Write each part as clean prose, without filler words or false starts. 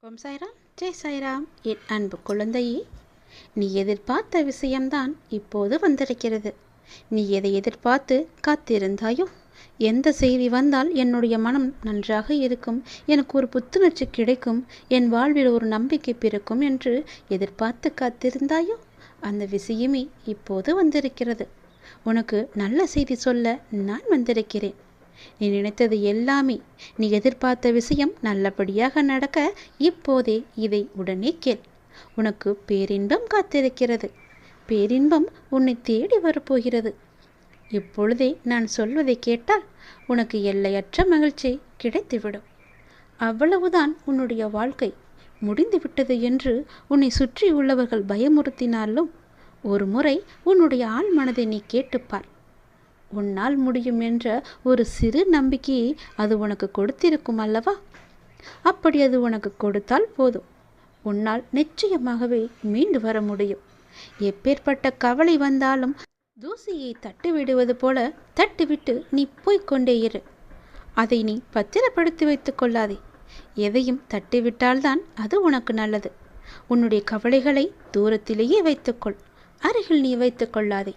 ஓம் சாய்ராம், ஜெய் சாய்ராம். என் அன்பு குழந்தையே, நீ எதிர்பார்த்த விஷயம்தான் இப்போது வந்திருக்கிறது. நீ எதை எதிர்பார்த்து காத்திருந்தாயோ, எந்த செய்தி வந்தால் என்னுடைய மனம் நன்றாக இருக்கும், எனக்கு ஒரு புத்துணர்ச்சி கிடைக்கும், என் வாழ்வில் ஒரு நம்பிக்கை பிறக்கும் என்று எதிர்பார்த்து காத்திருந்தாயோ, அந்த விஷயமே இப்போது வந்திருக்கிறது. உனக்கு நல்ல செய்தி சொல்ல நான் வந்திருக்கிறேன். நீ நினைத்தது எல்லாமே, நீ எதிர்பார்த்த விஷயம் நல்லபடியாக நடக்க இப்போதே இதை உடனே கேள். உனக்கு பேரின்பம் காத்திருக்கிறது. பேரின்பம் உன்னை தேடி வரப்போகிறது. இப்பொழுதே நான் சொல்வதை கேட்டால் உனக்கு எல்லையற்ற மகிழ்ச்சி கிடைத்துவிடும். அவ்வளவுதான் உன்னுடைய வாழ்க்கை முடிந்துவிட்டது என்று உன்னை சுற்றி உள்ளவர்கள் பயமுறுத்தினாலும் ஒரு முறை உன்னுடைய ஆழ் மனதை நீ கேட்டுப்பார். உன்னால் முடியும் என்ற ஒரு சிறு நம்பிக்கையை அது உனக்கு கொடுத்திருக்கும் அல்லவா? அப்படி அது உனக்கு கொடுத்தால் போதும், உன்னால் நிச்சயமாகவே மீண்டு வர முடியும். எப்பேற்பட்ட கவலை வந்தாலும் தூசியை தட்டிவிடுவது போல தட்டிவிட்டு நீ போய்கொண்டே இரு. அதை நீ பத்திரப்படுத்தி வைத்து கொள்ளாதே. எதையும் தட்டிவிட்டால்தான் அது உனக்கு நல்லது. உன்னுடைய கவலைகளை தூரத்திலேயே வைத்துக்கொள், அருகில் நீ வைத்து கொள்ளாதே.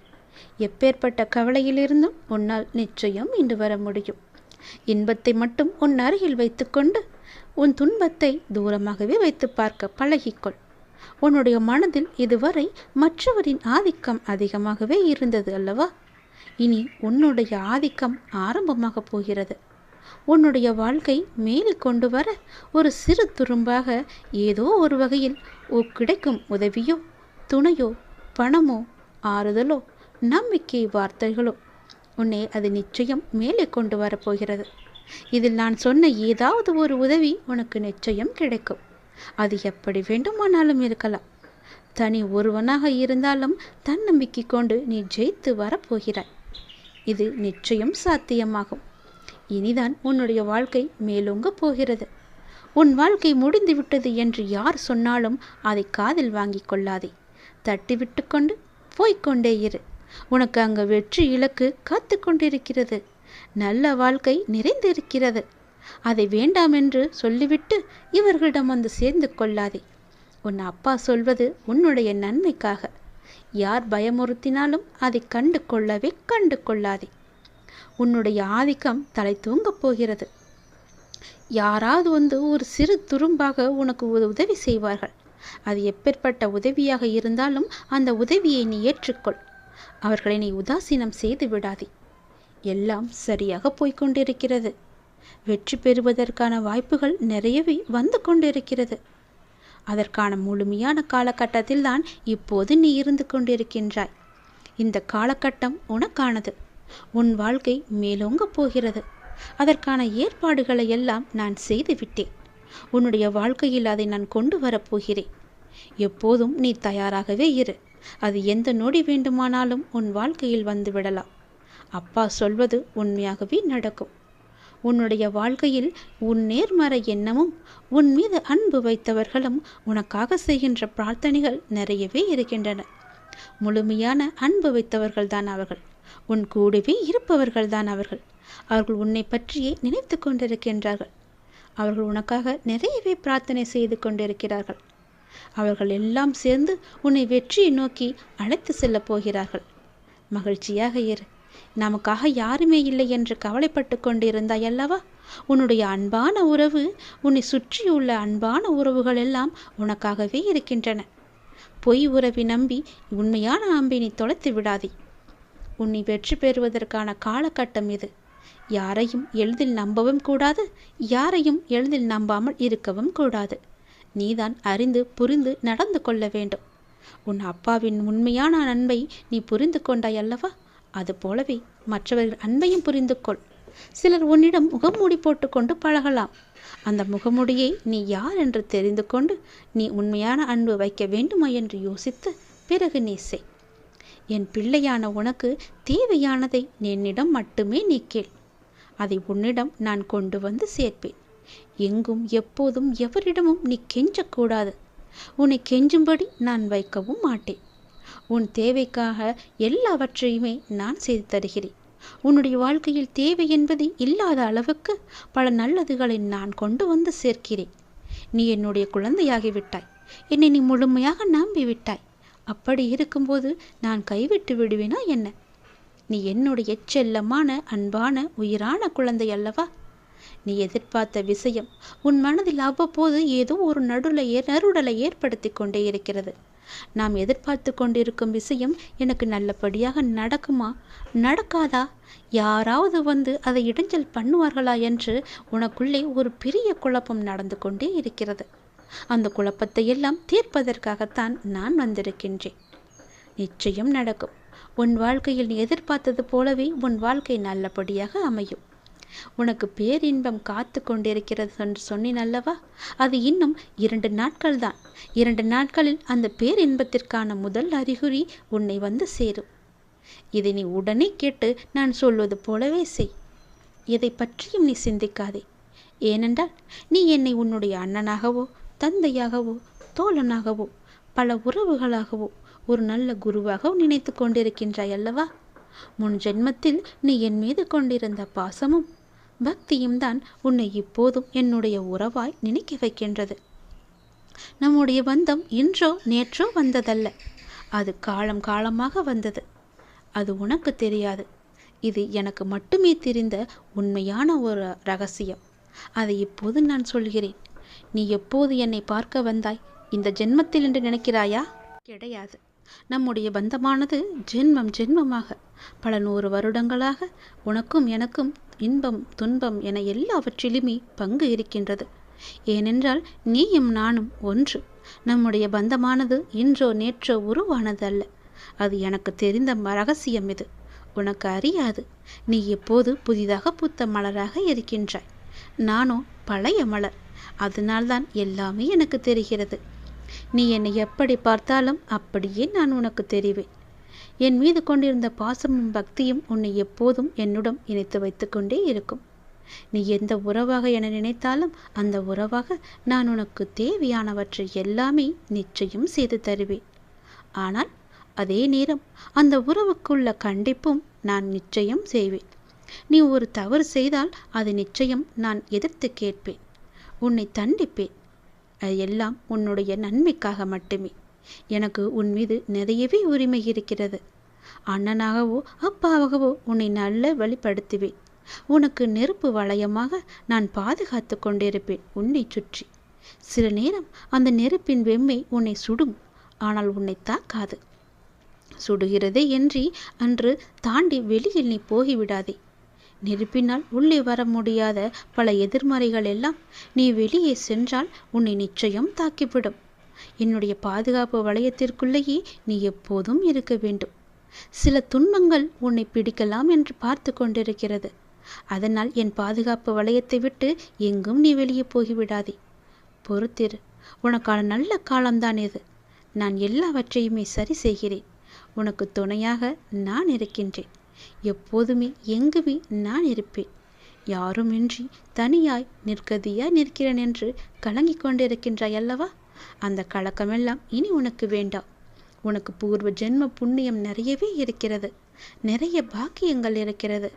எப்பேற்பட்ட கவலையிலிருந்தும் உன்னால் நிச்சயம் மீண்டு வர முடியும். இன்பத்தை மட்டும் உன் அருகில் வைத்துக்கொண்டு உன் துன்பத்தை தூரமாகவே வைத்து பார்க்க பழகிக்கொள். உன்னுடைய மனதில் இதுவரை மற்றவரின் ஆதிக்கம் அதிகமாகவே இருந்தது அல்லவா? இனி உன்னுடைய ஆதிக்கம் ஆரம்பமாக போகிறது. உன்னுடைய வாழ்க்கை மேலே கொண்டு வர ஒரு சிறு துரும்பாக ஏதோ ஒரு வகையில் கிடைக்கும் உதவியோ, துணையோ, பணமோ, ஆறுதலோ, நம்பிக்கை வார்த்தைகளோ உன்னை அது நிச்சயம் மேலே கொண்டு வரப்போகிறது. இதில் நான் சொன்ன ஏதாவது ஒரு உதவி உனக்கு நிச்சயம் கிடைக்கும். அது எப்படி வேண்டுமானாலும் இருக்கலாம். தனி ஒருவனாக இருந்தாலும் தன்னம்பிக்கை கொண்டு நீ ஜெயித்து வரப்போகிறாய். இது நிச்சயம் சாத்தியமாகும். இனிதான் உன்னுடைய வாழ்க்கை மேலோங்க போகிறது. உன் வாழ்க்கை முடிந்து விட்டது என்று யார் சொன்னாலும் அதை காதில் வாங்கி கொள்ளாதே. தட்டிவிட்டு கொண்டு போய்கொண்டே இரு. உனக்கு அங்கு வெற்றி இலக்கு காத்து கொண்டிருக்கிறது. நல்ல வாழ்க்கை நிறைந்திருக்கிறது. அதை வேண்டாம் என்று சொல்லிவிட்டு இவர்களிடம் வந்து சேர்ந்து கொள்ளாதே. உன் அப்பா சொல்வது உன்னுடைய நன்மைக்காக. யார் பயமுறுத்தினாலும் அதை கண்டு கொள்ளாதே. உன்னுடைய ஆதிக்கம் தலை தூங்கப் போகிறது. யாராவது வந்து ஒரு சிறு துரும்பாக உனக்கு உதவி செய்வார்கள். அது எப்பேற்பட்ட உதவியாக இருந்தாலும் அந்த உதவியை நீ ஏற்றுக்கொள். அவர்களை நீ உதாசீனம் செய்து விடாதே. எல்லாம் சரியாக போய்கொண்டிருக்கிறது. வெற்றி பெறுவதற்கான வாய்ப்புகள் நிறையவே வந்து கொண்டிருக்கிறது. அதற்கான முழுமையான காலகட்டத்தில் தான் இப்போது நீ இருந்து கொண்டிருக்கின்றாய். இந்த காலகட்டம் உனக்கானது. உன் வாழ்க்கை மேலோங்க போகிறது. அதற்கான ஏற்பாடுகளை எல்லாம் நான் செய்துவிட்டேன். உன்னுடைய வாழ்க்கையில் அதை நான் கொண்டு வரப்போகிறேன். எப்போதும் நீ தயாராகவே இரு. அது எந்த நொடி வேண்டுமானாலும் உன் வாழ்க்கையில் வந்து விடலாம். அப்பா சொல்வது உண்மையாகவே நடக்கும். உன்னுடைய வாழ்க்கையில் உன் நேர்மறை எண்ணமும் உன் மீது அன்பு வைத்தவர்களும் உனக்காக செய்கின்ற பிரார்த்தனைகள் நிறையவே இருக்கின்றன. முழுமையான அன்பு வைத்தவர்கள்தான் அவர்கள். உன் கூடவே இருப்பவர்கள்தான் அவர்கள். அவர்கள் உன்னை பற்றியே நினைத்து கொண்டிருக்கின்றார்கள். அவர்கள் உனக்காக நிறையவே பிரார்த்தனை செய்து கொண்டிருக்கிறார்கள். அவர்கள் எல்லாம் சேர்ந்து உன்னை வெற்றியை நோக்கி அழைத்து செல்லப் போகிறார்கள். மகிழ்ச்சியாக இரு. நமக்காக யாருமே இல்லை என்று கவலைப்பட்டு கொண்டிருந்தாய் அல்லவா? உன்னுடைய அன்பான உறவு, உன்னை சுற்றியுள்ள அன்பான உறவுகள் எல்லாம் உனக்காகவே இருக்கின்றன. பொய் உறவை நம்பி உண்மையான அம்பை நீ தொலைத்து விடாதே. உன்னை வெற்றி பெறுவதற்கான காலகட்டம் இது. யாரையும் எளிதில் நம்பவும் கூடாது, யாரையும் எளிதில் நம்பாமல் இருக்கவும் கூடாது. நீதான் அறிந்து புரிந்து நடந்து கொள்ள வேண்டும். உன் அப்பாவின் உண்மையான அன்பை நீ புரிந்து கொண்டாய் அல்லவா? அதுபோலவே மற்றவர்கள் அன்பையும் புரிந்து கொள். சிலர் உன்னிடம் முகமூடி போட்டுக்கொண்டு பழகலாம். அந்த முகமூடியை நீ யார் என்று தெரிந்து கொண்டு நீ உண்மையான அன்பு வைக்க வேண்டுமா என்று யோசித்து பிறகு நீ செய். என் பிள்ளையான உனக்கு தேவையானதை என்னிடம் மட்டுமே நீ கேள். அதை உன்னிடம் நான் கொண்டு வந்து சேர்ப்பேன். எங்கும் எப்போதும் எவரிடமும் நீ கெஞ்சக்கூடாது. உன்னை கெஞ்சும்படி நான் வைக்கவும் மாட்டேன். உன் தேவைக்காக எல்லாவற்றையுமே நான் செய்து தருகிறேன். உன்னுடைய வாழ்க்கையில் தேவை என்பது இல்லாத அளவுக்கு பல நல்லதுகளை நான் கொண்டு வந்து சேர்க்கிறேன். நீ என்னுடைய குழந்தையாகிவிட்டாய். என்னை நீ முழுமையாக நம்பிவிட்டாய். அப்படி இருக்கும்போது நான் கைவிட்டு விடுவேனா என்ன? நீ என்னுடைய செல்லமான அன்பான உயிரான குழந்தை அல்லவா? நீ எதிர்பார்த்த விஷயம் உன் மனதில் அவ்வப்போது ஏதோ ஒரு நறுடலை ஏற்படுத்தி கொண்டே இருக்கிறது. நாம் எதிர்பார்த்து கொண்டிருக்கும் விஷயம் எனக்கு நல்லபடியாக நடக்குமா நடக்காதா, யாராவது வந்து அதை இடைஞ்சல் பண்ணுவார்களா என்று உனக்குள்ளே ஒரு பெரிய குழப்பம் நடந்து கொண்டே இருக்கிறது. அந்த குழப்பத்தை எல்லாம் தீர்ப்பதற்காகத்தான் நான் வந்திருக்கின்றேன். நிச்சயம் நடக்கும். உன் வாழ்க்கையில் நீ எதிர்பார்த்தது போலவே உன் வாழ்க்கை நல்லபடியாக அமையும். உனக்கு பேரின்பம் காத்து கொண்டிருக்கிறது என்று சொன்னேன் அல்லவா? அது இன்னும் 2 நாட்கள் தான். 2 நாட்களில் அந்த பேரின்பத்திற்கான முதல் அறிகுறி உன்னை வந்து சேரும். இதை நீ உடனே கேட்டு நான் சொல்வது போலவே செய். எதை பற்றியும் நீ சிந்திக்காதே. ஏனென்றால் நீ என்னை உன்னுடைய அண்ணனாகவோ தந்தையாகவோ தோழனாகவோ பல உறவுகளாகவோ ஒரு நல்ல குருவாக நினைத்து கொண்டிருக்கின்றாய் அல்லவா? முன் ஜென்மத்தில் நீ என் மீது கொண்டிருந்த பாசமும் பக்தியும் தான் உன்னை இப்போதும் என்னுடைய உறவாய் நினைக்க வைக்கின்றது. நம்முடைய பந்தம் இன்றோ நேற்றோ வந்ததல்ல, அது காலம் காலமாக வந்தது. அது உனக்கு தெரியாது. இது எனக்கு மட்டுமே தெரிந்த உண்மையான ஒரு ரகசியம். அதை இப்போது நான் சொல்கிறேன். நீ எப்போது என்னை பார்க்க வந்தாய்? இந்த ஜென்மத்தில் என்று நினைக்கிறாயா? கிடையாது. நம்முடைய பந்தமானது ஜென்மம் ஜென்மமாக பல 100 வருடங்களாக உனக்கும் எனக்கும் இன்பம் துன்பம் என எல்லாவற்றிலுமே பங்கு இருக்கின்றது. ஏனென்றால் நீயும் நானும் ஒன்று. நம்முடைய பந்தமானது இன்றோ நேற்றோ உருவானது அல்ல. அது எனக்கு தெரிந்த ரகசியம். இது உனக்கு அறியாது. நீ எப்போது புதிதாக பூத்த மலராக இருக்கின்றாய். நானோ பழைய மலர். அதனால்தான் எல்லாமே எனக்கு தெரிகிறது. நீ என்னை எப்படி பார்த்தாலும் அப்படியே நான் உனக்கு தெரிவேன். என் மீது கொண்டிருந்த பாசமும் பக்தியும் உன்னை எப்போதும் என்னுடன் இணைத்து வைத்து கொண்டே இருக்கும். நீ எந்த உறவாக என நினைத்தாலும் அந்த உறவாக நான் உனக்கு தேவையானவற்றை எல்லாமே நிச்சயம் செய்து தருவேன். ஆனால் அதே நேரம் அந்த உறவுக்குள்ள கண்டிப்பும் நான் நிச்சயம் செய்வேன். நீ ஒரு தவறு செய்தால் அது நிச்சயம் நான் எதிர்த்து கேட்பேன். உன்னை தண்டிப்பேன். அது எல்லாம் உன்னுடைய நன்மைக்காக மட்டுமே. எனக்கு உன் மீது நிறையவே உரிமை இருக்கிறது. அண்ணனாகவோ அப்பாவாகவோ உன்னை நல்ல வழிப்படுத்துவேன். உனக்கு நெருப்பு வளையமாக நான் பாதுகாத்து கொண்டிருப்பேன் உன்னை சுற்றி. சில நேரம் அந்த நெருப்பின் வெம்மை உன்னை சுடும், ஆனால் உன்னை தாக்காது. சுடுகிறதே என்று அன்று தாண்டி வெளியில் நீ போகிவிடாதே. நெருப்பினால் உள்ளே வர முடியாத பல எதிர்மறைகள் எல்லாம் நீ வெளியே சென்றால் உன்னை நிச்சயம் தாக்கிவிடும். என்னுடைய பாதுகாப்பு வளையத்திற்குள்ளேயே நீ எப்போதும் இருக்க வேண்டும். சில துன்பங்கள் உன்னை பிடிக்கலாம் என்று பார்த்து கொண்டிருக்கிறது. அதனால் என் பாதுகாப்பு வளையத்தை விட்டு எங்கும் நீ வெளியே போகிவிடாதே. பொறுத்திரு. உனக்கான நல்ல காலம்தான் இது. நான் எல்லாவற்றையுமே சரி செய்கிறேன். உனக்கு துணையாக நான் இருக்கின்றேன். எப்போதுமே எங்குமே நான் இருப்பேன். யாருமின்றி தனியாய் நிற்கதியாய் நிற்கிறேன் என்று கலங்கி கொண்டிருக்கின்றாய் அல்லவா? அந்த கலக்கமெல்லாம் இனி உனக்கு வேண்டாம். உனக்கு பூர்வ ஜென்ம புண்ணியம் நிறையவே இருக்கிறது. நிறைய பாக்கியங்கள் இருக்கிறது.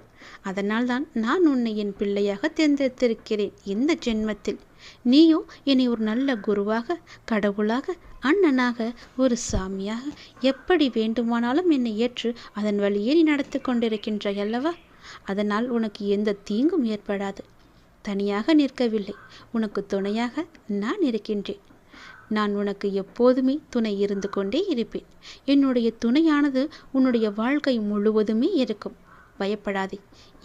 அதனால்தான் நான் உன்னை என் பிள்ளையாக தேர்ந்தெடுத்திருக்கிறேன் இந்த ஜென்மத்தில். நீயோ என்னை ஒரு நல்ல குருவாக, கடவுளாக, அண்ணனாக, ஒரு சாமியாக எப்படி வேண்டுமானாலும் என்னை ஏற்று அதன் வழியே நீ நடத்தி கொண்டிருக்கின்றாய் அல்லவா? அதனால் உனக்கு எந்த தீங்கும் ஏற்படாது. தனியாக நிற்கவில்லை, உனக்கு துணையாக நான் இருக்கின்றேன். நான் உனக்கு எப்போதுமே துணை இருந்து கொண்டே இருப்பேன். என்னுடைய துணையானது உன்னுடைய வாழ்க்கை முழுவதுமே இருக்கும். பயப்படாதே,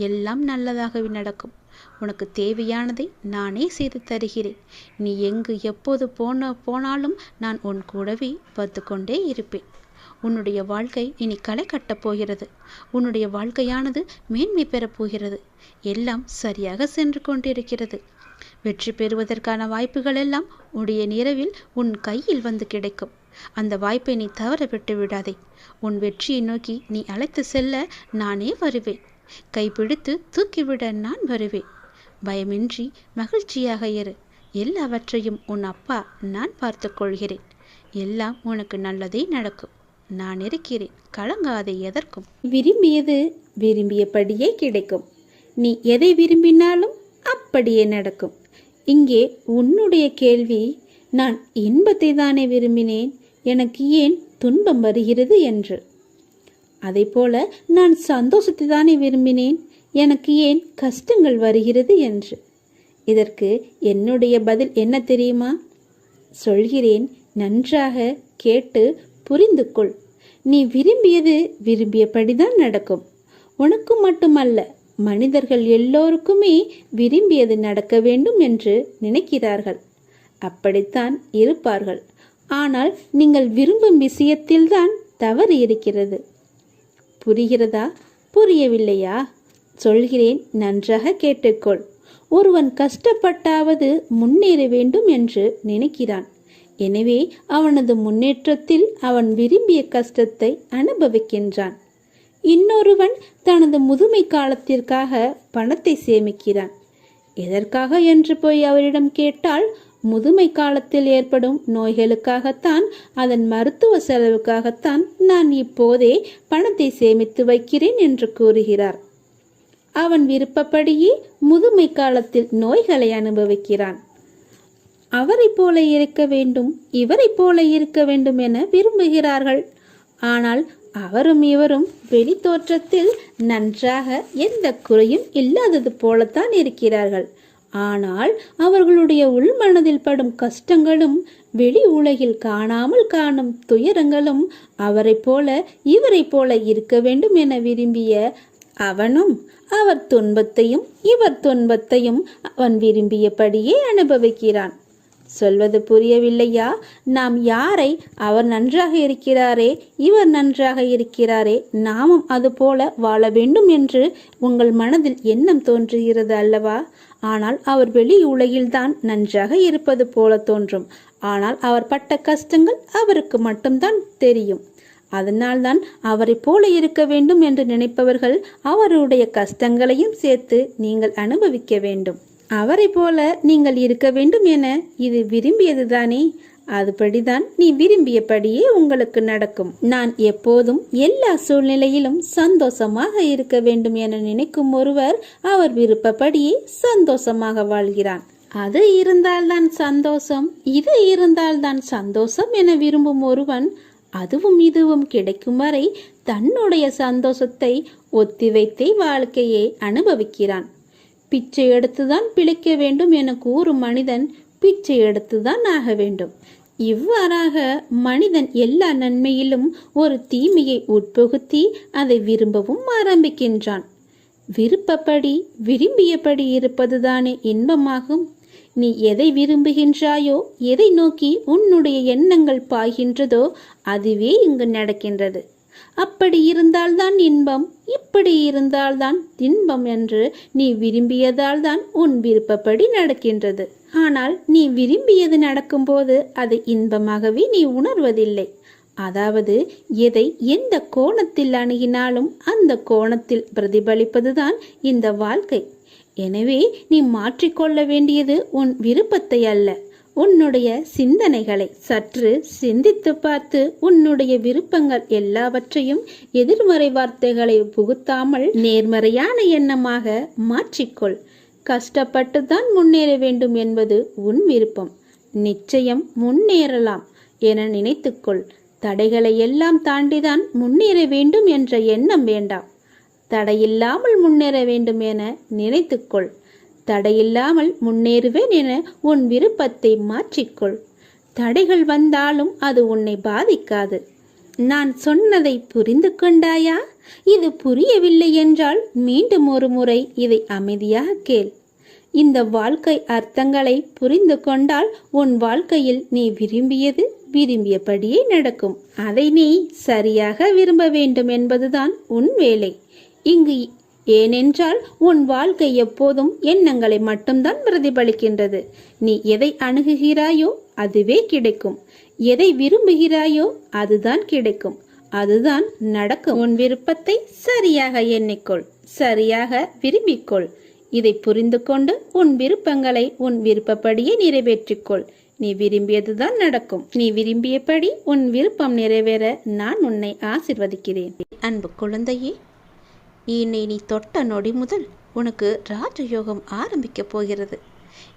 எல்லாம் நல்லதாகவே நடக்கும். உனக்கு தேவையானதை நானே செய்து தருகிறேன். நீ எங்கு எப்போது போனாலும் நான் உன் கூடவே பார்த்து கொண்டே இருப்பேன். உன்னுடைய வாழ்க்கை இனி களை கட்டப் போகிறது. உன்னுடைய வாழ்க்கையானது மேன்மை பெறப் போகிறது. எல்லாம் சரியாக சென்று கொண்டிருக்கிறது. வெற்றி பெறுவதற்கான வாய்ப்புகள் எல்லாம் உடைய நிறவில் உன் கையில் வந்து கிடைக்கும். அந்த வாய்ப்பை நீ தவற விட்டு விடாதே. உன் வெற்றியை நோக்கி நீ அழைத்து செல்ல நானே வருவேன். கைப்பிடித்து தூக்கிவிட நான் வருவேன். பயமின்றி மகிழ்ச்சியாக இரு. எல்லாவற்றையும் உன் அப்பா நான் பார்த்து கொள்கிறேன். எல்லாம் உனக்கு நல்லதே நடக்கும். நான் இருக்கிறேன். கலங்காதே எதற்கும். விரும்பியது விரும்பியபடியே கிடைக்கும். நீ எதை விரும்பினாலும் அப்படியே நடக்கும். இங்கே உன்னுடைய கேள்வி, நான் இன்பத்தை தானே விரும்பினேன், எனக்கு ஏன் துன்பம் வருகிறது என்று. அதைப்போல நான் சந்தோஷத்தை தானே விரும்பினேன், எனக்கு ஏன் கஷ்டங்கள் வருகிறது என்று. இதற்கு என்னுடைய பதில் என்ன தெரியுமா? சொல்கிறேன், நன்றாக கேட்டு புரிந்து கொள். நீ விரும்பியது விரும்பியபடிதான் நடக்கும். உனக்கு மட்டுமல்ல, மனிதர்கள் எல்லோருக்குமே விரும்பியது நடக்க வேண்டும் என்று நினைக்கிறார்கள். அப்படித்தான் இருப்பார்கள். ஆனால் நீங்கள் விரும்பும் விஷயத்தில்தான் தவறு இருக்கிறது. புரிகிறதா? புரியவில்லையா? சொல்கிறேன், நன்றாக கேட்டுக்கொள். ஒருவன் கஷ்டப்பட்டாவது முன்னேற வேண்டும் என்று நினைக்கிறான். எனவே அவனது முன்னேற்றத்தில் அவன் விரும்பிய கஷ்டத்தை அனுபவிக்கின்றான். இன்னொருவன் தனது முதுமை காலத்திற்காக பணத்தை சேமிக்கிறான். எதற்காக என்று போய் அவரிடம் கேட்டால், முதுமை காலத்தில் ஏற்படும் நோய்களுக்காகத்தான், அதன் மருத்துவ செலவுக்காகத்தான் நான் இப்போதே பணத்தை சேமித்து வைக்கிறேன் என்று கூறுகிறார். அவன் விருப்பப்படியே முதுமை காலத்தில் நோய்களை அனுபவிக்கிறான். அவரை போல இருக்க வேண்டும், இவரை போல இருக்க வேண்டும் என விரும்புகிறார்கள். ஆனால் அவரும் இவரும் வெளி தோற்றத்தில் நன்றாக எந்த குறையும் இல்லாதது போலத்தான் இருக்கிறார்கள். ஆனால் அவர்களுடைய உள்மனதில் படும் கஷ்டங்களும் வெளி உலகில் காணாமல் காணும் துயரங்களும் அவரை போல இவரை போல இருக்க வேண்டும் என விரும்பிய அவனும் அவர் துன்பத்தையும் இவர் துன்பத்தையும் அவன் விரும்பியபடியே அனுபவிக்கிறான். சொல்வது புரியவில்லையா? நாம் யாரை, அவர் நன்றாக இருக்கிறாரே, இவர் நன்றாக இருக்கிறாரே, நாமும் அதுபோல வாழ வேண்டும் என்று உங்கள் மனதில் எண்ணம் தோன்றுகிறது அல்லவா? ஆனால் அவர் வெளி உலகில்தான் நன்றாக இருப்பது போல தோன்றும். ஆனால் அவர் பட்ட கஷ்டங்கள் அவருக்கு மட்டும்தான் தெரியும். அதனால்தான் அவரை போல இருக்க வேண்டும் என்று நினைப்பவர்கள் அவருடைய கஷ்டங்களையும் சேர்த்து நீங்கள் அனுபவிக்க வேண்டும். அவரை போல நீங்கள் இருக்க வேண்டும் என இது விரும்பியதுதானே? அதுபடிதான் நீ விரும்பியபடியே உங்களுக்கு நடக்கும். நான் எப்போதும் எல்லா சூழ்நிலையிலும் சந்தோஷமாக இருக்க வேண்டும் என நினைக்கும் ஒருவர் அவர் விருப்பப்படியே சந்தோஷமாக வாழ்கிறான். அது இருந்தால்தான் சந்தோஷம், இது இருந்தால்தான் சந்தோஷம் என விரும்பும் ஒருவன் அதுவும் இதுவும் கிடைக்கும் வரை தன்னுடைய சந்தோஷத்தை ஒத்திவைத்தே வாழ்க்கையை அனுபவிக்கிறான். பிச்சை எடுத்துதான் பிழைக்க வேண்டும் என கூறும் மனிதன் பிச்சை எடுத்துதான் ஆக வேண்டும். இவ்வாறாக மனிதன் எல்லா நன்மையிலும் ஒரு தீமையை உட்புகுத்தி அதை விரும்பவும் ஆரம்பிக்கின்றான். விருப்பப்படி விரும்பியபடி இருப்பதுதானே இன்பமாகும். நீ எதை விரும்புகின்றாயோ, எதை நோக்கி உன்னுடைய எண்ணங்கள் பாய்கின்றதோ அதுவே இங்கு நடக்கின்றது. அப்படி இருந்தால்தான் இன்பம், இப்படி இருந்தால்தான் தின்பம் என்று நீ விரும்பியதால் தான் உன் விருப்பப்படி நடக்கின்றது. ஆனால் நீ விரும்பியது நடக்கும்போது அதை இன்பமாகவே நீ உணர்வதில்லை. அதாவது எதை எந்த கோணத்தில் அணுகினாலும் அந்த கோணத்தில் பிரதிபலிப்பதுதான் இந்த வாழ்க்கை. எனவே நீ மாற்றிக்கொள்ள வேண்டியது உன் விருப்பத்தை அல்ல, உன்னுடைய சிந்தனைகளை. சற்று சிந்தித்து பார்த்து உன்னுடைய விருப்பங்கள் எல்லாவற்றையும் எதிர்மறை வார்த்தைகளை புகுத்தாமல் நேர்மறையான எண்ணமாக மாற்றிக்கொள். கஷ்டப்பட்டுதான் முன்னேற வேண்டும் என்பது உன் விருப்பம். நிச்சயம் முன்னேறலாம் என நினைத்துக்கொள். தடைகளை எல்லாம் தாண்டிதான் முன்னேற வேண்டும் என்ற எண்ணம் வேண்டாம். தடையில்லாமல் முன்னேற வேண்டும் என நினைத்துக்கொள். தடையில்லாமல் முன்னேறுவேன் என உன் விருப்பத்தை மாற்றிக்கொள். தடைகள் வந்தாலும் அது உன்னை பாதிக்காது. நான் சொன்னதை புரிந்து கொண்டாயா? இது புரியவில்லை என்றால் மீண்டும் ஒரு முறை இதை அமைதியாக கேள். இந்த வாழ்க்கை அர்த்தங்களை புரிந்து கொண்டால் உன் வாழ்க்கையில் நீ விரும்பியது விரும்பியபடியே நடக்கும். அதை நீ சரியாக விரும்ப வேண்டும் என்பதுதான் உன் வேலை இங்கு. ஏனென்றால் உன் வாழ்க்கை எப்போதும் எண்ணங்களை மட்டும்தான் பிரதிபலிக்கின்றது. நீ எதை அணுகுகிறாயோ அதுவே கிடைக்கும். எதை விரும்புகிறாயோ அதுதான் கிடைக்கும், அதுதான் நடக்கும். உன் விருப்பத்தை சரியாக எண்ணிக்கொள், சரியாக விரும்பிக்கொள். இதை புரிந்து கொண்டு உன் விருப்பங்களை உன் விருப்பப்படியே நிறைவேற்றிக்கொள். நீ விரும்பியதுதான் நடக்கும். நீ விரும்பியபடி உன் விருப்பம் நிறைவேற நான் உன்னை ஆசிர்வதிக்கிறேன். அன்பு குழந்தையே, இன்னை நீ தொட்ட நொடி முதல் உனக்கு ராஜயோகம் ஆரம்பிக்க போகிறது.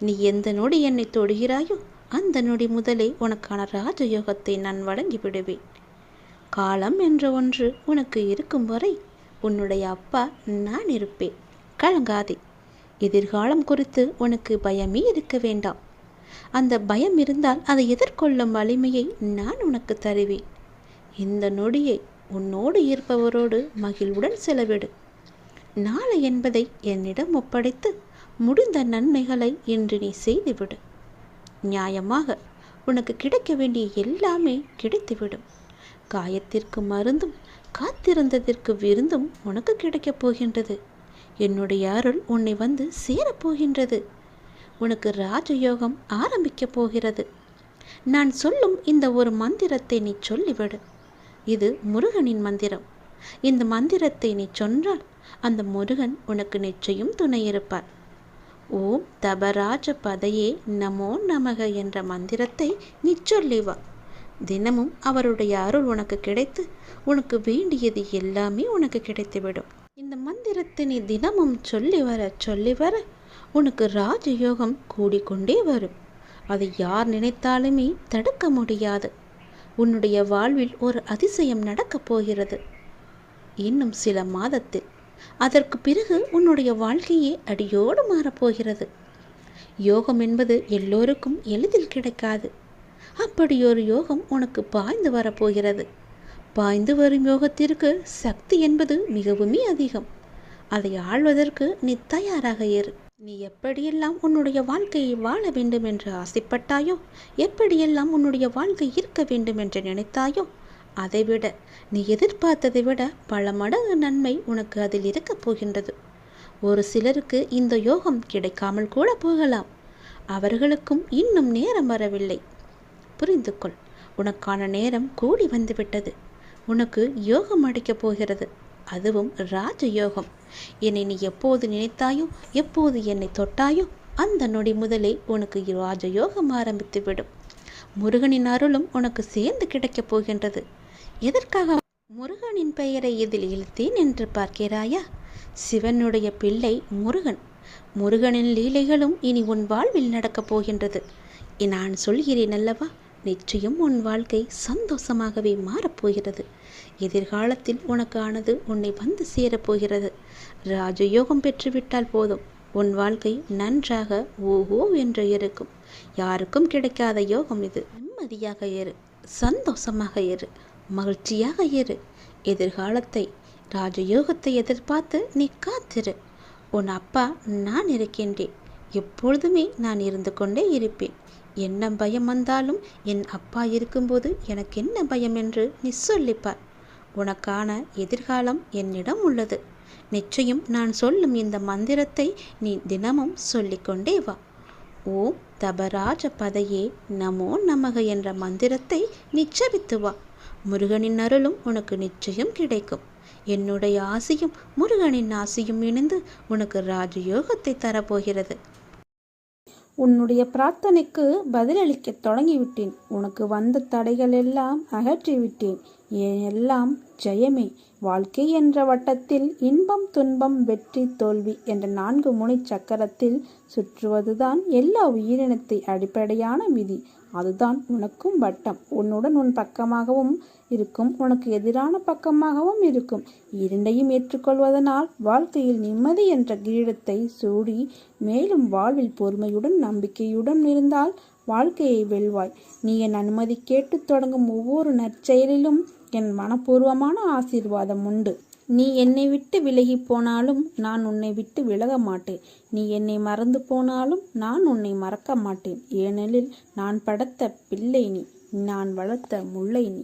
நீ எந்த நொடி என்னை தொடுகிறாயோ அந்த நொடி முதலே உனக்கான ராஜயோகத்தை நான் வழங்கி விடுவேன். காலம் என்ற ஒன்று உனக்கு இருக்கும் வரை உன்னுடைய அப்பா நான் இருப்பேன். கலங்காதே. எதிர்காலம் குறித்து உனக்கு பயமே இருக்க வேண்டாம். அந்த பயம் இருந்தால் அதை எதிர்கொள்ளும் வலிமையை நான் உனக்கு தருவேன். இந்த நொடியை உன்னோடு இருப்பவரோடு மகிழ்வுடன் செலவிடு. நாளை என்பதை என்னிடம் ஒப்படைத்து முடிந்த நன்மைகளை இன்று நீ செய்துவிடு. நியாயமாக உனக்கு கிடைக்க வேண்டிய எல்லாமே கிடைத்துவிடும். காயத்திற்கு மருந்தும் காத்திருந்ததற்கு விருந்தும் உனக்கு கிடைக்கப் போகின்றது. என்னுடைய அருள் உன்னை வந்து சேரப்போகின்றது. உனக்கு ராஜயோகம் ஆரம்பிக்கப் போகிறது. நான் சொல்லும் இந்த ஒரு மந்திரத்தை நீ சொல்லிவிடு. இது முருகனின் மந்திரம். இந்த மந்திரத்தை நீ சொன்னால் அந்த முருகன் உனக்கு நிச்சயம் துணை இருப்பார். ஓம் தபராஜ பதையே நமோ நமக என்ற மந்திரத்தை நீ சொல்லி வா. தினமும் அவருடைய அருள் உனக்கு கிடைத்து உனக்கு வேண்டியது எல்லாமே உனக்கு கிடைத்துவிடும். இந்த மந்திரத்தை நீ தினமும் சொல்லி வர உனக்கு ராஜயோகம் கூடிக்கொண்டே வரும். அதை யார் நினைத்தாலுமே தடுக்க முடியாது. உன்னுடைய வாழ்வில் ஒரு அதிசயம் நடக்கப் போகிறது. இன்னும் சில மாதத்தில். அதற்கு பிறகு உன்னுடைய வாழ்க்கையே அடியோடு மாறப்போகிறது. யோகம் என்பது எல்லோருக்கும் எளிதில் கிடைக்காது. அப்படி ஒரு யோகம் உனக்கு பாய்ந்து வரப்போகிறது. பாய்ந்து வரும் யோகத்திற்கு சக்தி என்பது மிகவுமே அதிகம். அதை ஆள்வதற்கு நீ தயாராக இரு. நீ எப்படியெல்லாம் உன்னுடைய வாழ்க்கையை வாழ வேண்டும் என்று ஆசைப்பட்டாயோ, எப்படியெல்லாம் உன்னுடைய வாழ்க்கை இருக்க வேண்டும் என்று நினைத்தாயோ, அதைவிட நீ எதிர்பார்த்ததை விட பல மடங்கு நன்மை உனக்கு அதில் இருக்கப் போகின்றது. ஒரு சிலருக்கு இந்த யோகம் கிடைக்காமல் கூட போகலாம். அவர்களுக்கும் இன்னும் நேரம் வரவில்லை. புரிந்து கொள். உனக்கான நேரம் கூடி வந்துவிட்டது. உனக்கு யோகம் அடிக்கப் போகிறது. அதுவும் ராஜயோகம். என்னை நீ எப்போது நினைத்தாயோ, எப்போது என்னை தொட்டாயோ அந்த நொடி முதலே உனக்கு ராஜயோகம் ஆரம்பித்துவிடும். முருகனின் அருளும் உனக்கு சேர்ந்து கிடைக்கப் போகின்றது. எதற்காக முருகனின் பெயரை இதில் இழுத்தேன் என்று பார்க்கிறாயா? சிவனுடைய பிள்ளை முருகன். முருகனின் லீலைகளும் இனி உன் வாழ்வில் நடக்கப் போகின்றது. நான் சொல்கிறேன் அல்லவா, நிச்சயம் உன் வாழ்க்கை சந்தோஷமாகவே மாறப்போகிறது. எதிர்காலத்தில் உனக்கானது உன்னை வந்து சேரப்போகிறது. ராஜயோகம் பெற்றுவிட்டால் போதும், உன் வாழ்க்கை நன்றாக ஓஹோ என்று இருக்கும். யாருக்கும் கிடைக்காத யோகம் இது. நிம்மதியாக இரு, சந்தோஷமாக இரு, மகிழ்ச்சியாக இரு. எதிர்காலத்தை, ராஜயோகத்தை எதிர்பார்த்து நீ காத்திரு. உன் அப்பா நான் இருக்கின்றேன். எப்பொழுதுமே நான் இருந்து கொண்டே இருப்பேன். என்ன பயம் வந்தாலும் என் அப்பா இருக்கும்போது எனக்கு என்ன பயம் என்று நீ சொல்லிப்பார். உனக்கான எதிர்காலம் என்னிடம் உள்ளது. நிச்சயம் நான் சொல்லும் இந்த மந்திரத்தை நீ தினமும் சொல்லிக்கொண்டே வா. ஓம் தபராஜ பதையே நமோ நமக என்ற மந்திரத்தை நீ ஜபித்து வா. முருகனின் அருளும் உனக்கு நிச்சயம் கிடைக்கும். என்னுடைய ஆசையும் முருகனின் ஆசையும் இணைந்து உனக்கு ராஜயோகத்தை தரப்போகிறது. உன்னுடைய பிரார்த்தனைக்கு பதிலளிக்க தொடங்கிவிட்டேன். உனக்கு வந்த தடைகள் எல்லாம் அகற்றிவிட்டேன். எல்லாம் ஜெயமே. வாழ்க்கை என்ற வட்டத்தில் இன்பம் துன்பம் வெற்றி தோல்வி என்ற 4 முனை சக்கரத்தில் சுற்றுவதுதான் எல்லா உயிரினத்தை அடிப்படையான விதி. அதுதான் உனக்கும் வட்டம். உன்னுடன் உன் பக்கமாகவும் இருக்கும், உனக்கு எதிரான பக்கமாகவும் இருக்கும். இரண்டையும் ஏற்றுக்கொள்வதனால் வாழ்க்கையில் நிம்மதி என்ற கிரீடத்தை சூடி மேலும் வாழ்வில் பொறுமையுடன் நம்பிக்கையுடன் இருந்தால் வாழ்க்கையை வெல்வாய். நீ என் அனுமதி கேட்டு தொடங்கும் ஒவ்வொரு நற்செயலிலும் என் மனப்பூர்வமான ஆசீர்வாதம் உண்டு. நீ என்னை விட்டு விலகி போனாலும் நான் உன்னை விட்டு விலக மாட்டேன். நீ என்னை மறந்து போனாலும் நான் உன்னை மறக்க மாட்டேன். ஏனெனில் நான் படைத்த பிள்ளை நீ, நான் வளர்த்த முல்லை நீ.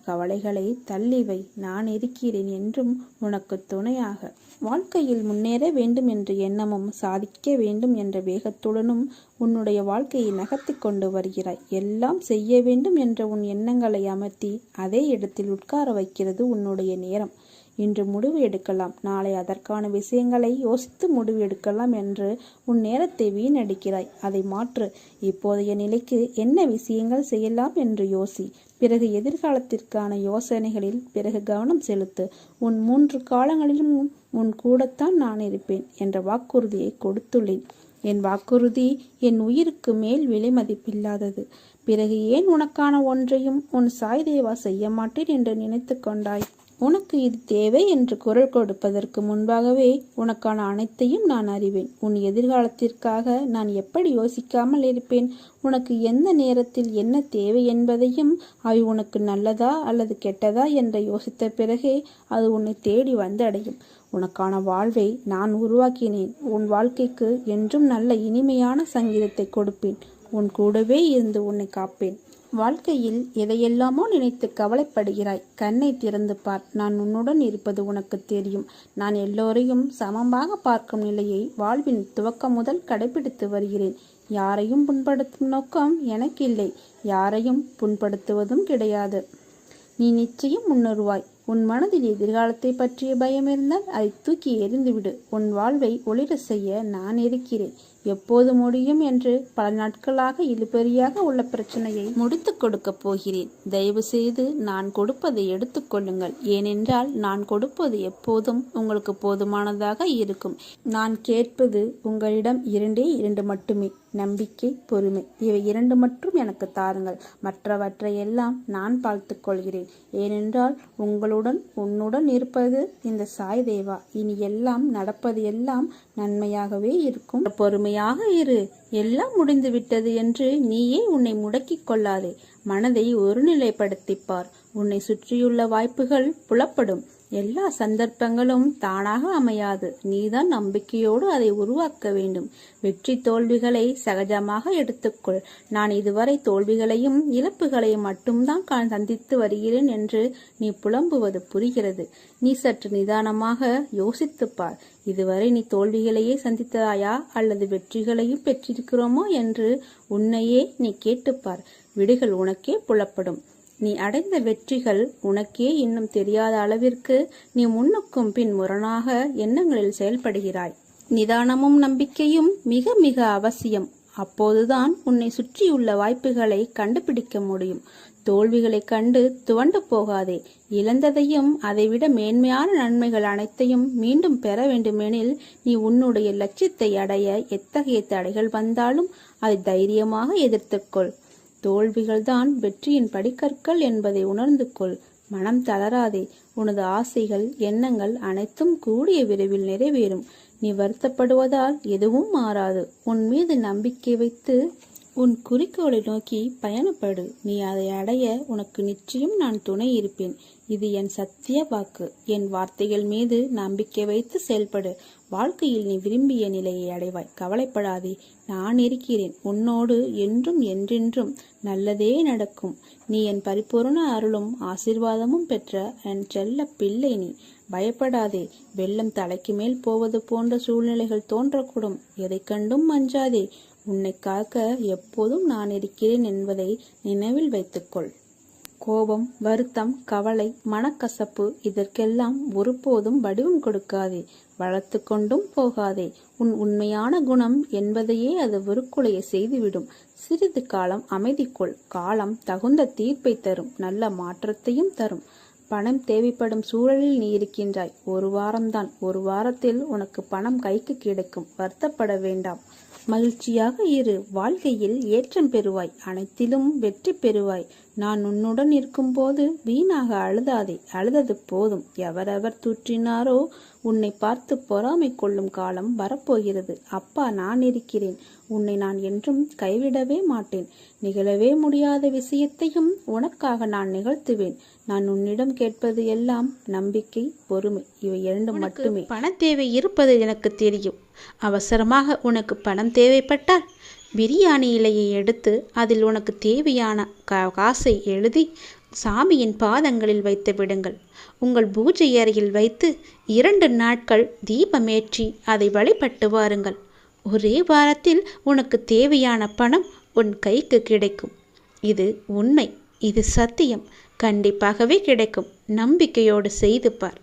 கவலைகளை தள்ளிவை, நான் இருக்கிறேன் என்றும் உனக்கு துணையாக. வாழ்க்கையில் முன்னேற வேண்டும் என்ற எண்ணமும் சாதிக்க வேண்டும் என்ற வேகத்துடனும் உன்னுடைய வாழ்க்கையை நகர்த்தி கொண்டு வருகிறாய். எல்லாம் செய்ய வேண்டும் என்ற உன் எண்ணங்களை அமர்த்தி அதே இடத்தில் உட்கார வைக்கிறது உன்னுடைய நேரம். இன்று முடிவு எடுக்கலாம், நாளை அதற்கான விஷயங்களை யோசித்து முடிவு எடுக்கலாம் என்று உன் நேரத்தை வீணடிக்கிறாய். அதை மாற்று. இப்போதைய நிலைக்கு என்ன விஷயங்கள் செய்யலாம் என்று யோசி. பிறகு எதிர்காலத்திற்கான யோசனைகளில் பிறகு கவனம் செலுத்து. உன் 3 காலங்களிலும் உன் கூடத்தான் நான் இருப்பேன் என்ற வாக்குறுதியை கொடுத்துள்ளேன். என் வாக்குறுதி என் உயிருக்கு மேல் விலை மதிப்பில்லாதது. பிறகு ஏன் உனக்கான ஒன்றையும் உன் சாய் தேவா செய்ய மாட்டேன் என்று நினைத்து கொண்டாய்? உனக்கு இது தேவை என்று குரல் கொடுப்பதற்கு முன்பாகவே உனக்கான அனைத்தையும் நான் அறிவேன். உன் எதிர்காலத்திற்காக நான் எப்படி யோசிக்காமல் இருப்பேன்? உனக்கு எந்த நேரத்தில் என்ன தேவை என்பதையும் அவை உனக்கு நல்லதா அல்லது கெட்டதா என்று யோசித்த பிறகே அது உன்னை தேடி வந்து அடையும். உனக்கான வாழ்வை நான் உருவாக்கினேன். உன் வாழ்க்கைக்கு என்றும் நல்ல இனிமையான சங்கீதத்தை கொடுப்பேன். உன் கூடவே இருந்து உன்னை காப்பேன். வாழ்க்கையில் எதையெல்லாமோ நினைத்து கவலைப்படுகிறாய். கண்ணை திறந்து பார். நான் உன்னுடன் இருப்பது உனக்கு தெரியும். நான் எல்லோரையும் சமமாக பார்க்கும் நிலையை வாழ்வின் துவக்கம் முதல் கடைபிடித்து வருகிறேன். யாரையும் புண்படுத்தும் நோக்கம் எனக்கு இல்லை. யாரையும் புண்படுத்துவதும் கிடையாது. நீ நிச்சயம் முன்னேறுவாய். உன் மனதில் எதிர்காலத்தை பற்றிய பயம் இருந்தால் அதை தூக்கி எறிந்துவிடு. உன் வாழ்வை ஒளிர செய்ய நான் இருக்கிறேன். எப்போது முடியும் என்று பல நாட்களாக இழுபறியாக உள்ள பிரச்சனையை முடித்து கொடுக்க போகிறேன். தயவு செய்து நான் கொடுப்பதை எடுத்துக்கொள்ளுங்கள். ஏனென்றால் நான் கொடுப்பது எப்போதும் உங்களுக்கு போதுமானதாக இருக்கும். நான் கேட்பது உங்களிடம் இரண்டே இரண்டு மட்டுமே: நம்பிக்கை, பொறுமை. இவை இரண்டு மட்டும் எனக்கு தாருங்கள். மற்றவற்றையெல்லாம் நான் பார்த்துக் கொள்கிறேன். ஏனென்றால் உன்னுடன் இருப்பது இந்த சாய் தேவா. இனி எல்லாம் நடப்பது எல்லாம் நன்மையாகவே இருக்கும். பொறுமையாக இரு. எல்லாம் முடிந்து விட்டது என்று நீயே உன்னை முடக்கிக் கொள்ளாதே. மனதை ஒருநிலைப்படுத்திப்பார். உன்னை சுற்றியுள்ள வாய்ப்புகள் புலப்படும். எல்லா சந்தர்ப்பங்களும் தானாக அமையாது. நீதான் நம்பிக்கையோடு அதை உருவாக்க வேண்டும். வெற்றி தோல்விகளை சகஜமாக எடுத்துக்கொள். நான் இதுவரை தோல்விகளையும் இழப்புகளையும் மட்டும்தான் சந்தித்து வருகிறேன் என்று நீ புலம்புவது புரிகிறது. நீ சற்று நிதானமாக யோசித்துப்பார். இதுவரை நீ தோல்விகளையே சந்தித்தாயா அல்லது வெற்றிகளையும் பெற்றிருக்கிறோமோ என்று உன்னையே நீ கேட்டுப்பார். விடைகள் உனக்கே புலப்படும். நீ அடைந்த வெற்றிகள் உனக்கே இன்னும் தெரியாத அளவிற்கு நீ முன்னுக்கும் பின் முரணாக எண்ணங்களில் செயல்படுகிறாய். நிதானமும் நம்பிக்கையும் மிக மிக அவசியம். அப்போதுதான் உன்னை சுற்றியுள்ள வாய்ப்புகளை கண்டுபிடிக்க முடியும். தோல்விகளை கண்டு துவண்டு போகாதே. இழந்ததையும் அதைவிட மேன்மையான நன்மைகள் அனைத்தையும் மீண்டும் பெற வேண்டுமெனில் நீ உன்னுடைய லட்சியத்தை அடைய எத்தகைய தடைகள் வந்தாலும் அதை தைரியமாக எதிர்த்துக்கொள். தோல்விகள்தான் வெற்றியின் படிக்கற்கள் என்பதை உணர்ந்து கொள். மனம் தளராதே. உனது ஆசைகள், எண்ணங்கள் அனைத்தும் கூடிய விரைவில் நிறைவேறும். நீ வருத்தப்படுவதால் எதுவும் மாறாது. உன் மீது நம்பிக்கை வைத்து உன் குறிக்கோளை நோக்கி பயணப்படு. நீ அதை அடைய உனக்கு நிச்சயம் நான் துணை இருப்பேன். இது என் சத்திய வாக்கு. என் வார்த்தைகள் மீது நம்பிக்கை வைத்து செயல்படு. வாழ்க்கையில் நீ விரும்பிய நிலையை அடைவாய். கவலைப்படாதே. நான் இருக்கிறேன். உன்னோடு என்றும் என்றென்றும் நல்லதே நடக்கும். நீ என் பரிபூர்ண அருளும் ஆசீர்வாதமும் பெற்ற என் செல்ல பிள்ளை. நீ பயப்படாதே. வெள்ளம் தலைக்கு மேல் போவது போன்ற சூழ்நிலைகள் தோன்றக்கூடும். எதை கண்டும் அஞ்சாதே. உன்னை காக்க எப்போதும் நான் இருக்கிறேன் என்பதை நினைவில் வைத்துக்கொள். கோபம், வருத்தம், கவலை, மனக்கசப்பு இதற்கெல்லாம் ஒருபோதும் வடிவம் கொடுக்காதே. வளர்த்து கொண்டும் போகாதே. உன் உண்மையான குணம் என்பதையே அது வெறுக்குலைய செய்துவிடும். சிறிது காலம் அமைதி கொள். காலம் தகுந்த தீர்ப்பை தரும். நல்ல மாற்றத்தையும் தரும். பணம் தேவைப்படும் சூழலில் நீ இருக்கின்றாய். ஒரு வாரம்தான். ஒரு வாரத்தில் உனக்கு பணம் கைக்கு கிடைக்கும். வருத்தப்பட வேண்டாம். மகிழ்ச்சியாக இரு. வாழ்க்கையில் ஏற்றம் பெறுவாய். அனைத்திலும் வெற்றி பெறுவாய். நான் உன்னுடன் இருக்கும்போது வீணாக அழுதாதே. அழுதது போதும். எவரவர் தூற்றினாரோ உன்னை பார்த்து பொறாமை கொள்ளும் காலம் வரப்போகிறது. அப்பா நான் இருக்கிறேன். உன்னை நான் என்றும் கைவிடவே மாட்டேன். நிகழவே முடியாத விஷயத்தையும் உனக்காக நான் நிகழ்த்துவேன். நான் உன்னிடம் கேட்பது எல்லாம் நம்பிக்கை, பொறுமை. இவை இரண்டு மட்டுமே. பண தேவை இருப்பது எனக்கு தெரியும். அவசரமாக உனக்கு பணம் தேவைப்பட்டால் பிரியாணி இலையை எடுத்து அதில் உனக்கு தேவையான காசை எழுதி சாமியின் பாதங்களில் வைத்து விடுங்கள். உங்கள் பூஜை அறையில் வைத்து 2 நாட்கள் தீபமேற்றி அதை வழிபட்டு வாருங்கள். ஒரே வாரத்தில் உனக்கு தேவையான பணம் உன் கைக்கு கிடைக்கும். இது உண்மை. இது சத்தியம். கண்டிப்பாகவே கிடைக்கும். நம்பிக்கையோடு செய்து பார்.